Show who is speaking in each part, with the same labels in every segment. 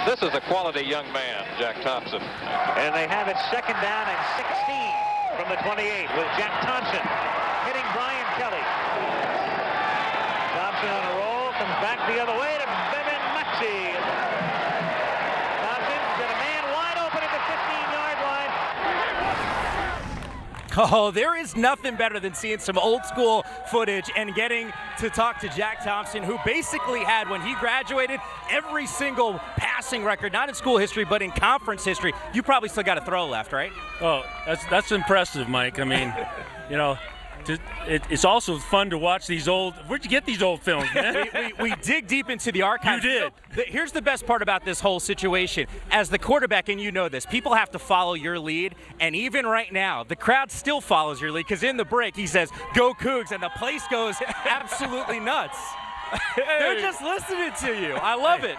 Speaker 1: This is a quality young man, Jack Thompson.
Speaker 2: And they have it second down and 16 from the 28 with Jack Thompson hitting Brian Kelly. Thompson on a roll, comes back the other way to Bevan Maxey. Thompson's got a man wide open at the 15-yard line.
Speaker 3: Oh, there is nothing better than seeing some old school footage and getting to talk to Jack Thompson, who basically had, when he graduated, every single passing record, not in school history, but in conference history. You probably still got a throw left, right?
Speaker 4: Oh, that's impressive, Mike. I mean, you know, it's also fun to watch these old. Where'd you get these old films, man?
Speaker 3: we dig deep into the archives.
Speaker 4: You did.
Speaker 3: Here's the best part about this whole situation. As the quarterback, and you know this, people have to follow your lead. And even right now, the crowd still follows your lead, because in the break he says, "Go Cougs," and the place goes absolutely nuts. They're just listening to you. I love it.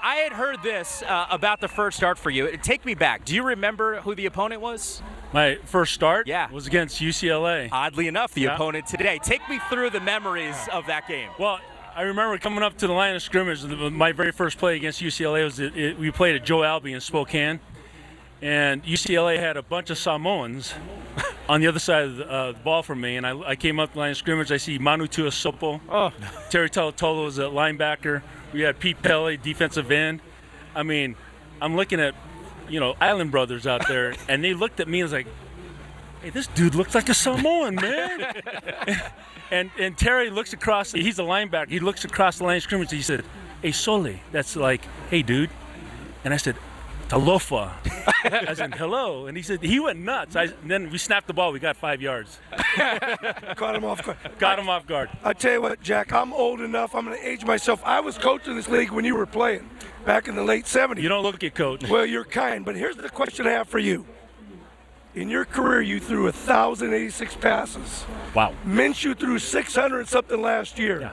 Speaker 3: I had heard this about the first start for you. Take me back. Do you remember who the opponent was?
Speaker 4: My first start
Speaker 3: Yeah.
Speaker 4: was against UCLA.
Speaker 3: Oddly enough, the opponent today. Take me through the memories of that game.
Speaker 4: Well, I remember coming up to the line of scrimmage. My very first play against UCLA was we played at Joe Albee in Spokane, and UCLA had a bunch of Samoans on the other side of the ball from me, and I came up the line of scrimmage. I see Manu Tuisopo, Terry Talatolo was a linebacker. We had Pete Pele, defensive end. I mean, I'm looking at, Island Brothers out there, and they looked at me and was like, "Hey, this dude looks like a Samoan, man." and Terry looks across, he's a linebacker, he looks across the line of scrimmage, he said, "Hey, Sole," that's like, "Hey, dude." And I said, "Talofa," as in hello. And he went nuts. And then we snapped the ball, we got 5 yards.
Speaker 5: Caught him off guard.
Speaker 4: Got him off guard.
Speaker 5: I tell you what, Jack, I'm old enough, I'm going to age myself. I was coaching this league when you were playing back in the late 70s.
Speaker 4: You don't look it, Coach.
Speaker 5: Well, you're kind, but here's the question I have for you. In your career, you threw 1,086 passes.
Speaker 4: Wow.
Speaker 5: Minshew threw 600 and something last year.
Speaker 4: Yeah.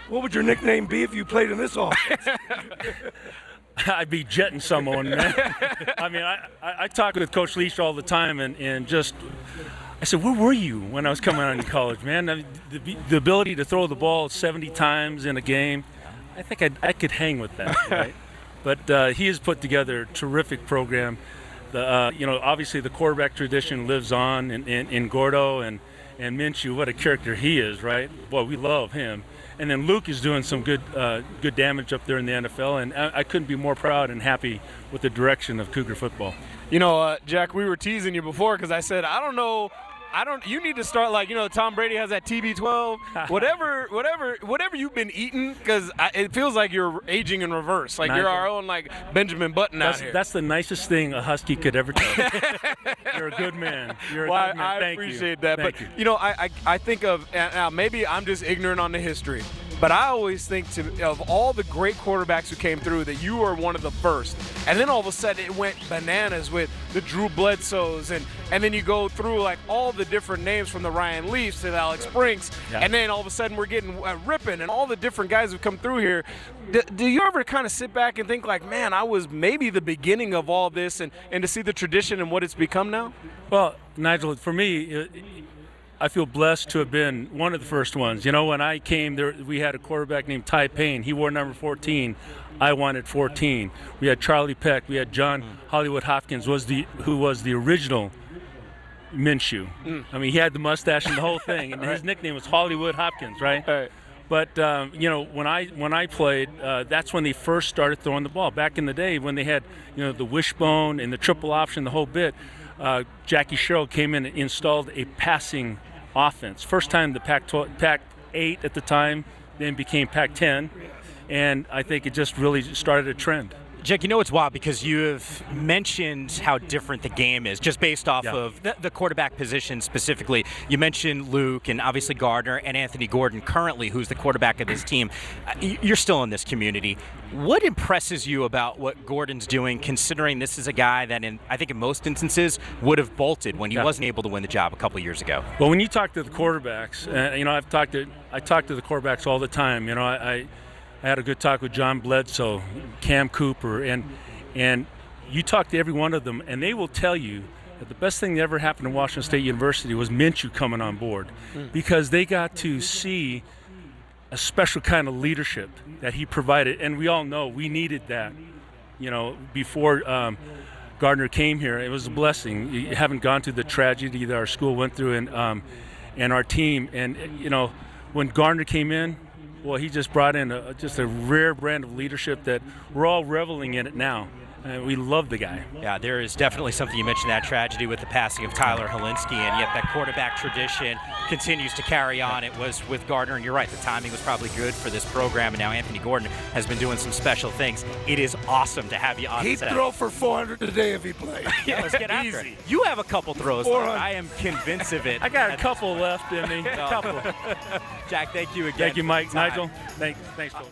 Speaker 5: What would your nickname be if you played in this offense?
Speaker 4: I'd be jetting someone, man. I mean, I talk with Coach Leach all the time, and just, I said, "Where were you when I was coming out of college, man?" I mean, the ability to throw the ball 70 times in a game, I think I could hang with that, right? But he has put together a terrific program. Obviously the quarterback tradition lives on in Gordo and Minshew. What a character he is, right? Boy, we love him. And then Luke is doing some good damage up there in the NFL, and I couldn't be more proud and happy with the direction of Cougar football.
Speaker 6: Jack, we were teasing you before because I said, you need to start like, Tom Brady has that TB12, whatever you've been eating, because it feels like you're aging in reverse. Like Nigel. You're our own, like, Benjamin Button out here.
Speaker 4: That's the nicest thing a Husky could ever tell. You're a good man. You're a good man.
Speaker 6: I appreciate that. But, I think of, now maybe I'm just ignorant on the history, but I always think of all the great quarterbacks who came through that you were one of the first. And then all of a sudden it went bananas with the Drew Bledsoes, and then you go through like all the different names from the Ryan Leafs to the Alex Brinks, and then all of a sudden we're getting Rippin and all the different guys who come through here. Do you ever kind of sit back and think like, man, I was maybe the beginning of all this, and to see the tradition and what it's become now?
Speaker 4: Well, Nigel, for me, I feel blessed to have been one of the first ones. When I came there, we had a quarterback named Ty Payne. He wore number 14. I wanted 14. We had Charlie Peck. We had John Hollywood Hopkins, who was the original Minshew. I mean, he had the mustache and the whole thing, and his nickname was Hollywood Hopkins, right? But when I played, that's when they first started throwing the ball. Back in the day, when they had the wishbone and the triple option, the whole bit. Jackie Sherrill came in and installed a passing offense. First time the Pac-8 at the time, then became Pac-10, and I think it just really started a trend.
Speaker 3: Jack, it's wild because you have mentioned how different the game is, just based off of the quarterback position specifically. You mentioned Luke and obviously Gardner and Anthony Gordon currently, who's the quarterback of this team. You're still in this community. What impresses you about what Gordon's doing, considering this is a guy that I think in most instances would have bolted when he wasn't able to win the job a couple years ago?
Speaker 4: Well, when you talk to the quarterbacks, I talk to the quarterbacks all the time. I had a good talk with John Bledsoe, Cam Cooper, and you talk to every one of them, and they will tell you that the best thing that ever happened in Washington State University was Minshew coming on board, because they got to see a special kind of leadership that he provided, and we all know we needed that. Before Gardner came here, it was a blessing. You haven't gone through the tragedy that our school went through, and our team. And when Gardner came in, well, he just brought in just a rare brand of leadership that we're all reveling in it now. We love the guy.
Speaker 3: Yeah, there is definitely something. You mentioned that tragedy with the passing of Tyler Helinski, and yet that quarterback tradition continues to carry on. It was with Gardner, and you're right, the timing was probably good for this program, and now Anthony Gordon has been doing some special things. It is awesome to have you on
Speaker 5: He'd
Speaker 3: set.
Speaker 5: throw for 400 today if he played.
Speaker 3: Yeah, let's get after it. You have a couple throws. I am convinced of it.
Speaker 4: I got a couple left in me. A couple.
Speaker 3: Jack, thank you again.
Speaker 4: Thank you, Mike. Nigel. Thanks, Coach.